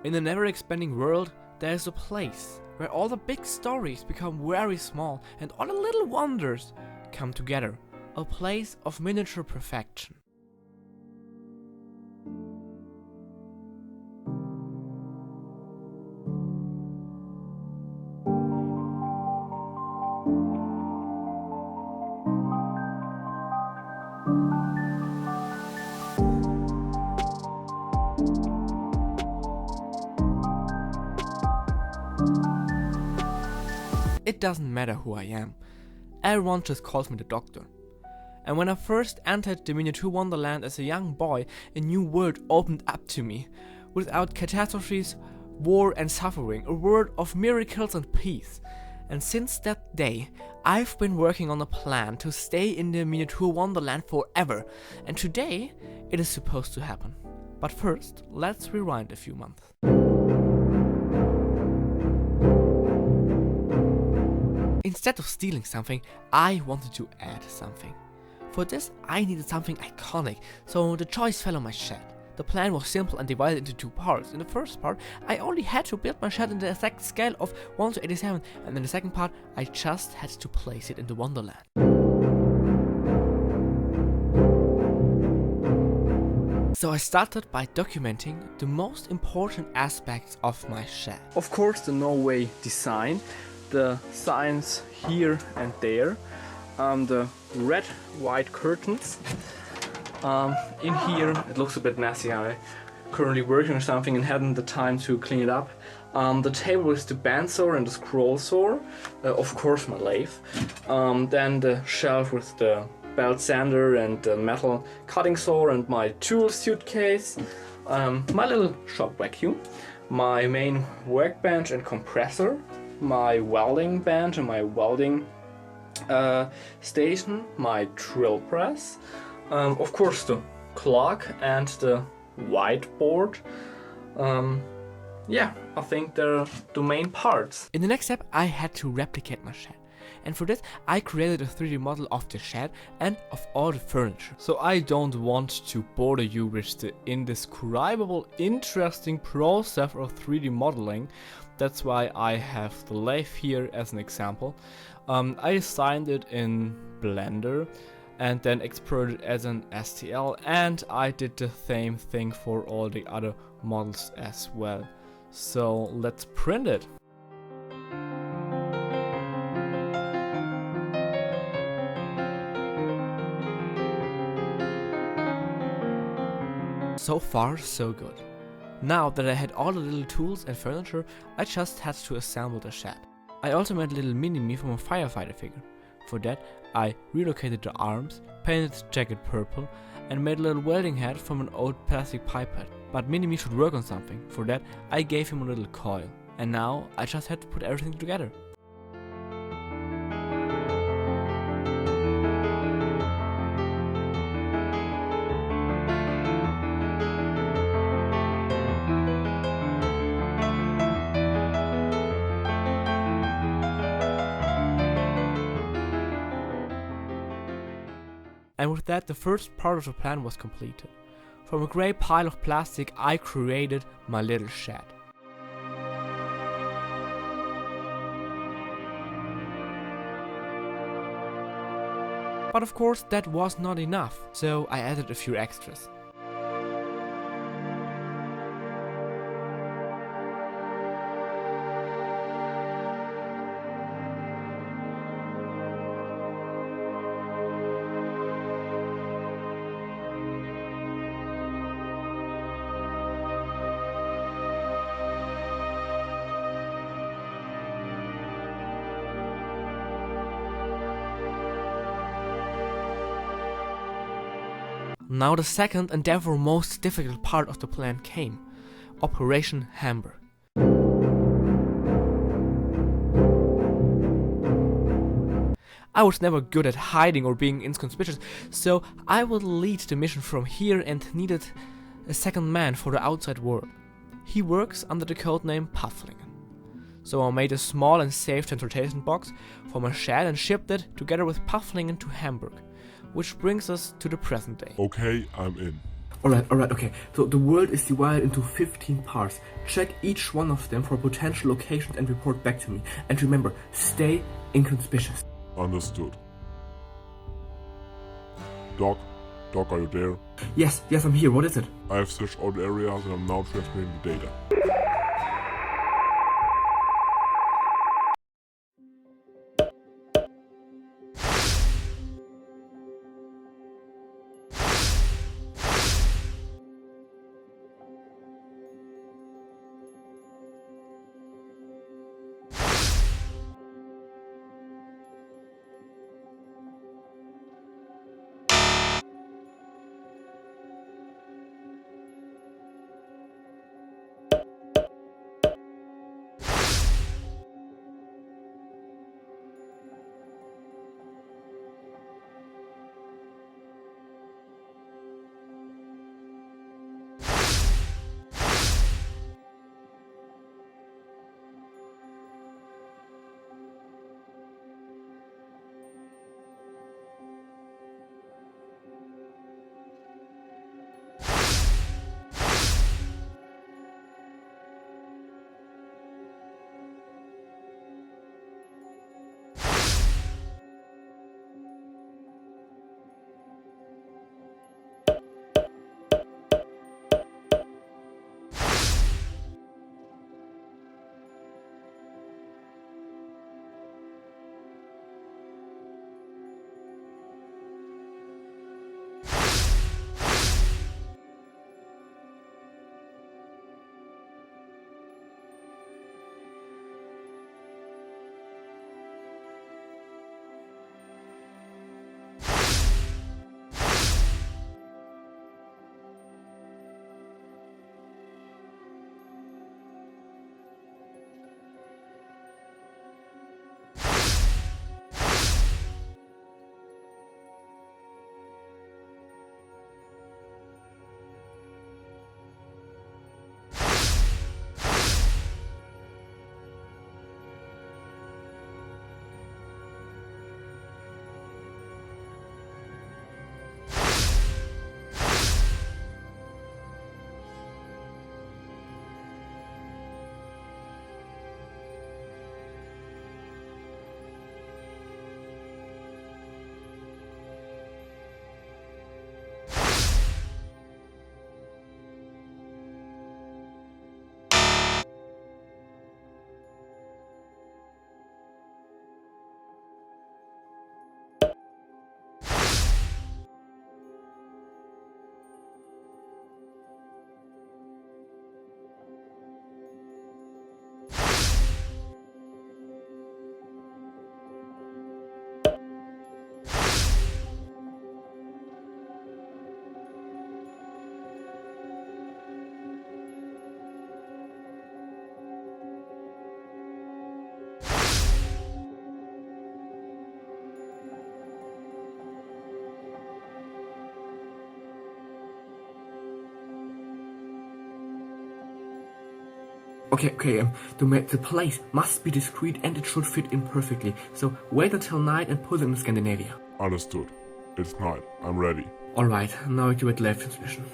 In an ever-expanding world, there is a place where all the big stories become very small and all the little wonders come together. A place of miniature perfection. It doesn't matter who I am. Everyone just calls me the doctor. And when I first entered the Miniatur-Wunderland as a young boy, a new world opened up to me. Without catastrophes, war and suffering, a world of miracles and peace. And since that day, I've been working on a plan to stay in the Miniatur-Wunderland forever. And today, it is supposed to happen. But first, let's rewind a few months. Instead of stealing something, I wanted to add something. For this, I needed something iconic, so the choice fell on my shed. The plan was simple and divided into two parts. In the first part, I only had to build my shed in the exact scale of 1:87, and in the second part, I just had to place it in the Wonderland. So I started by documenting the most important aspects of my shed. Of course, the Norway design, the signs here and there, the red white curtains. In here it looks a bit messy. I currently working on something and hadn't the time to clean it up. The table with the bandsaw and the scroll saw, of course my lathe. Then the shelf with the belt sander and the metal cutting saw and my tool suitcase. My little shop vacuum, my main workbench and compressor, my welding bench and my welding station, my drill press, of course the clock and the whiteboard. Yeah, I think they're the main parts. In the next step, I had to replicate my shed. And for this, I created a 3D model of the shed and of all the furniture. So I don't want to bother you with the indescribable, interesting process of 3D modeling. That's why I have the lathe here as an example. I designed it in Blender and then exported it as an STL, and I did the same thing for all the other models as well. So let's print it. So far, so good. Now that I had all the little tools and furniture, I just had to assemble the shed. I also made a little mini-me from a firefighter figure. For that, I relocated the arms, painted the jacket purple, and made a little welding head from an old plastic pipette. But mini-me should work on something. For that, I gave him a little coil. And now, I just had to put everything together. And with that, the first part of the plan was completed. From a grey pile of plastic, I created my little shed. But of course, that was not enough, so I added a few extras. Now the second and therefore most difficult part of the plan came. Operation Hamburg. I was never good at hiding or being inconspicuous, so I would lead the mission from here and needed a second man for the outside world. He works under the codename Pufflingen. So I made a small and safe transportation box for my shed and shipped it together with Pufflingen to Hamburg. Which brings us to the present day. Okay, I'm in. Alright, okay. So the world is divided into 15 parts. Check each one of them for potential locations and report back to me. And remember, stay inconspicuous. Understood. Doc, are you there? Yes, I'm here. What is it? I have searched all the areas and I'm now transmitting the data. Okay, the place must be discreet and it should fit in perfectly. So wait until night and put it in Scandinavia. Understood. It's night. I'm ready. Alright, now activate live transmission.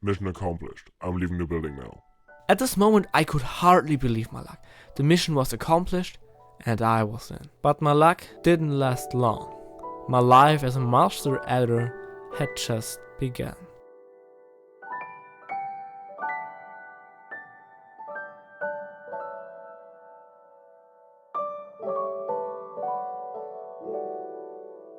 Mission accomplished. I'm leaving the building now. At this moment I could hardly believe my luck. The mission was accomplished and I was in. But my luck didn't last long. My life as a master editor had just begun.